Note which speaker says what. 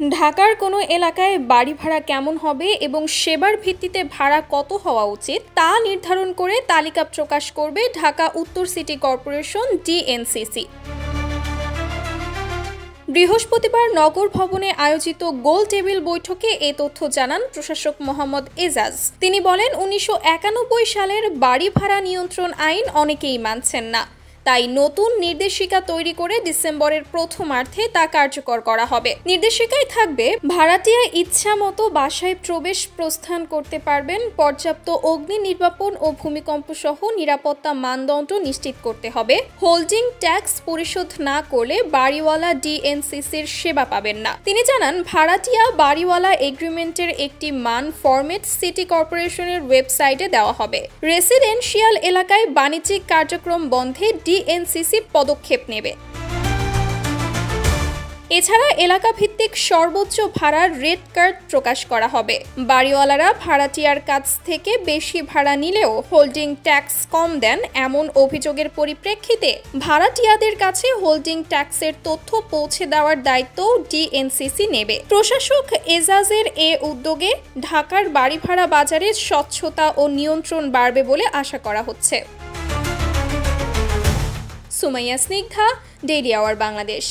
Speaker 1: ঢাকার কোনো এলাকায় বাড়ি ভাড়া কেমন হবে এবং সেবার ভিত্তিতে ভাড়া কত হওয়া উচিত তা নির্ধারণ করে তালিকা প্রকাশ করবে ঢাকা উত্তর সিটি কর্পোরেশন ডিএনসিসি। বৃহস্পতিবার নগর ভবনে আয়োজিত গোল টেবিল বৈঠকে এ তথ্য জানান প্রশাসক মোহাম্মদ এজাজ। তিনি বলেন, ১৯৯১ সালের বাড়ি ভাড়া নিয়ন্ত্রণ আইন অনেকেই মানছেন না, তাই নতুন নির্দেশিকা তৈরি করে ডিসেম্বরের প্রথমার্ধে তা কার্যকর করা হবে। নির্দেশিকায় থাকবে, ভাড়াটিয়া ইচ্ছা মতো বাসায় প্রবেশ প্রস্থান করতে পারবেন, পর্যাপ্ত অগ্নি নির্বাপন ও ভূমিকম্প সহ নিরাপত্তা মানদণ্ড নিশ্চিত করতে হবে, হোল্ডিং ট্যাক্স পরিশোধ না করলে বাড়িওয়ালা ডিএনসিসির সেবা পাবেন না। তিনি জানান, ভাড়াটিয়া বাড়িওয়ালা এগ্রিমেন্টের একটি মান ফরম্যাট সিটি কর্পোরেশনের ওয়েবসাইটে দেওয়া হবে। রেসিডেন্সিয়াল এলাকায় বাণিজ্যিক কার্যক্রম বন্ধে ডিএনসিসি পদক্ষেপ নেবে। এছাড়া এলাকা ভিত্তিক সর্বোচ্চ ভাড়ার রেট কার্ড প্রকাশ করা হবে। বাড়িওয়ালারা ভাড়াটিয়ার কাছ থেকে বেশি ভাড়া নিলেও হোল্ডিং ট্যাক্স কম দেন এমন অভিযোগের পরিপ্রেক্ষিতে ভাড়াটিয়াদের কাছে হোল্ডিং ট্যাক্সের তথ্য পৌঁছে দেওয়ার দায়িত্ব ডিএনসিসি নেবে। প্রশাসক এজাজের এ উদ্যোগে ঢাকার বাড়ি ভাড়া বাজারে স্বচ্ছতা ও নিয়ন্ত্রণ বাড়বে বলে আশা করা হচ্ছে। Sumaiya Snigdha, daily our Bangladesh.